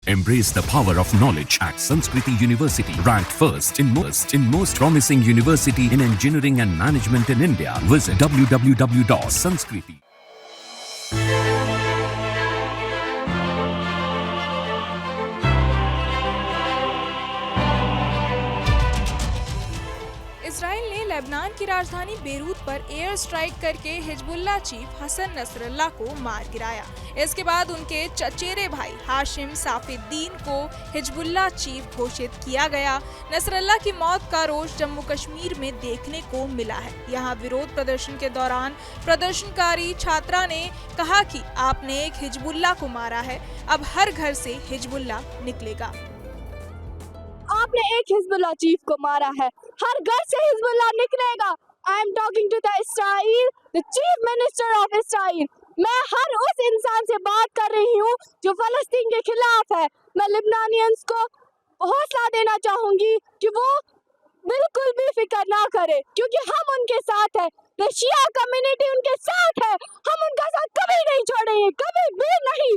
Embrace the power of knowledge at Sanskriti University, ranked first in most promising university in engineering and management in India. Visit www.sanskriti. Israel ने Lebanon की राजधानी Beirut पर air strike करके Hezbollah chief Hassan Nasrallah को मार गिराया। इसके बाद उनके चचेरे भाई हाशिम साफिद्दीन को हिजबुल्लाह चीफ घोषित किया गया। नसरल्लाह की मौत का रोष जम्मू कश्मीर में देखने को मिला है। यहाँ विरोध प्रदर्शन के दौरान प्रदर्शनकारी छात्रा ने कहा कि आपने एक हिजबुल्लाह को मारा है, अब हर घर से हिजबुल्लाह निकलेगा। आपने एक हिजबुल्लाह चीफ को मारा है, हर घर से हिजबुल्लाह निकलेगा। I am talking to the Israel, the chief minister of Israel. मैं हर उस इंसान से बात कर रही हूँ जो फलस्तीन के खिलाफ है। मैं लिबनानियंस को हौसला देना चाहूंगी कि वो बिल्कुल भी फिक्र ना करे, क्योंकि हम उनके साथ हैं। द शिया कम्युनिटी उनके साथ है, हम उनका साथ कभी नहीं छोड़ेंगे, कभी भी नहीं।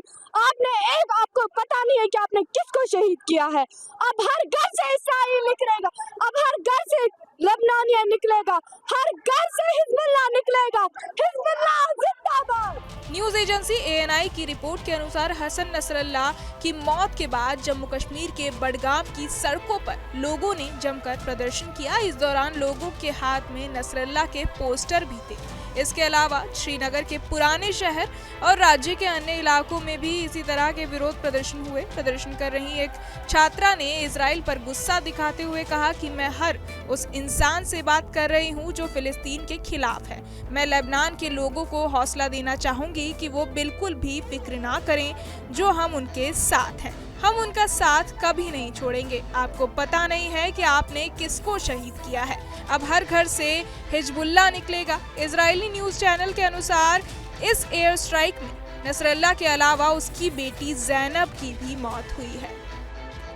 आपको पता नहीं है कि आपने किसको शहीद किया है। अब हर घर से इस्राइल निकलेगा, अब हर घर से लेबनानिया निकलेगा, हर घर से हिजबुल्लाह निकलेगा। हिजबुल्लाह जिंदाबाद। न्यूज एजेंसी ANI की रिपोर्ट के अनुसार हसन नसरल्लाह की मौत के बाद जम्मू कश्मीर के बडगाम की सड़कों पर लोगों ने जमकर प्रदर्शन किया। इस दौरान लोगों के हाथ में नसरल्लाह के पोस्टर भी थे। इसके अलावा श्रीनगर के पुराने शहर और राज्य के अन्य इलाकों में भी इसी तरह के विरोध प्रदर्शन हुए। प्रदर्शन कर रही एक छात्रा ने इजराइल पर गुस्सा दिखाते हुए कहा कि मैं हर उस इंसान से बात कर रही हूं जो फिलिस्तीन के खिलाफ है। मैं लेबनान के लोगों को हौसला देना चाहूंगी कि वो बिल्कुल भी फिक्र ना करें, जो हम उनके साथ हैं। हम उनका साथ कभी नहीं छोड़ेंगे। आपको पता नहीं है कि आपने किसको शहीद किया है, अब हर घर से हिजबुल्लाह निकलेगा। इजरायली न्यूज चैनल के अनुसार इस एयर स्ट्राइक में नसरल्लाह के अलावा उसकी बेटी जैनब की भी मौत हुई है।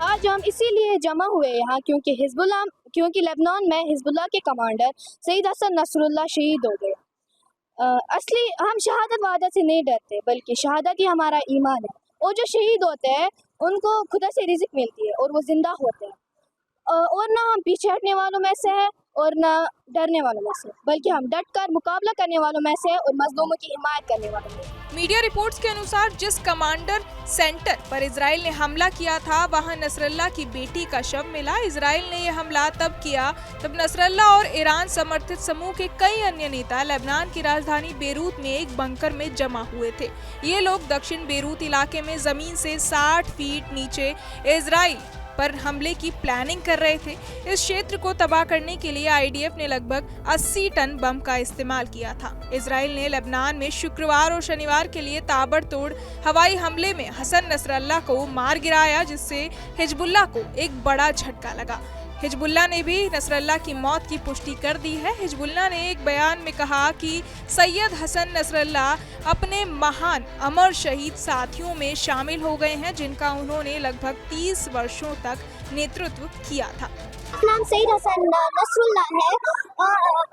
आज हम इसीलिए जमा हुए यहाँ क्योंकि लेबनान में हिजबुल्लाह के कमांडर सईद हसन नसरुल्लाह शहीद हो गए। असली हम शहादत वादा से नहीं डरते, बल्कि शहादत ही हमारा ईमान है। और जो शहीद होते हैं उनको खुदा से रिज़्क मिलती है और वो जिंदा होते हैं। और ना हम पीछे हटने वालों में से हैं और ना डरने वालों में से, बल्कि हम डट कर मुकाबला करने वालों में से और मजलूमों की हिमायत करने वालों में। मीडिया रिपोर्ट्स के अनुसार जिस कमांडर सेंटर पर इजराइल ने हमला किया था, वहां नसरल्लाह की बेटी का शव मिला। इजराइल ने यह हमला तब किया तब नसरल्लाह और ईरान समर्थित समूह के कई अन्य नेता लेबनान की राजधानी बेरूत में एक बंकर में जमा हुए थे। ये लोग दक्षिण बेरूत इलाके में जमीन से 60 फीट नीचे इजराइल पर हमले की प्लानिंग कर रहे थे। इस क्षेत्र को तबाह करने के लिए IDF ने लगभग 80 टन बम का इस्तेमाल किया था। इजराइल ने लेबनान में शुक्रवार और शनिवार के लिए ताबड़तोड़ हवाई हमले में हसन नसरल्लाह को मार गिराया, जिससे हिजबुल्लाह को एक बड़ा झटका लगा। हिजबुल्लाह ने भी नसरल्लाह की मौत की पुष्टि कर दी है। हिजबुल्लाह ने एक बयान में कहा कि सैयद हसन नसरल्लाह अपने महान अमर शहीद साथियों में शामिल हो गए हैं, जिनका उन्होंने लगभग 30 वर्षों तक नेतृत्व किया था। नाम सईद हसन नसरुल्लाह है,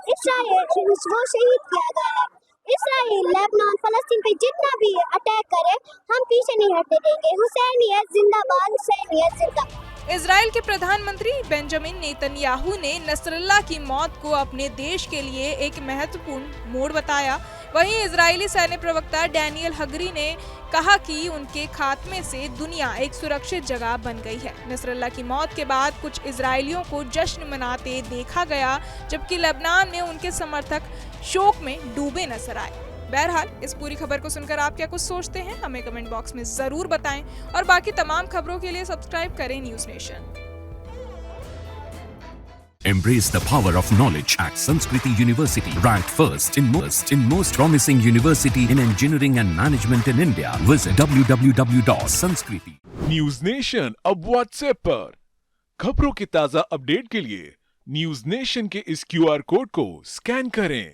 इस्राइल वो शहीद किया गया है। इस्राइल लेबनान फलस्तीन पे जितना भी अटैक करे, हम पीछे नहीं हटने देंगे। हुसैनियत जिंदाबाद, हुसैनियत जिंदाबाद। इजराइल के प्रधानमंत्री बेंजामिन नेतन्याहू ने नसरल्लाह की मौत को अपने देश के लिए एक महत्वपूर्ण मोड़ बताया। वहीं इजरायली सैन्य प्रवक्ता डैनियल हगरी ने कहा कि उनके खात्मे से दुनिया एक सुरक्षित जगह बन गई है। नसरल्लाह की मौत के बाद कुछ इजरायलियों को जश्न मनाते देखा गया, जबकि लेबनान में उनके समर्थक शोक में डूबे नजर आए। बहरहाल इस पूरी खबर को सुनकर आप क्या कुछ सोचते हैं, हमें कमेंट बॉक्स में जरूर बताएं और बाकी तमाम खबरों के लिए सब्सक्राइब करें news nation. Embrace the power of knowledge at Sanskriti University, ranked first in most promising university in engineering and management in India. Visit www.sanskriti. News nation अब व्हाट्सएप पर खबरों के ताजा अपडेट के लिए न्यूज नेशन के इस QR कोड को स्कैन करें।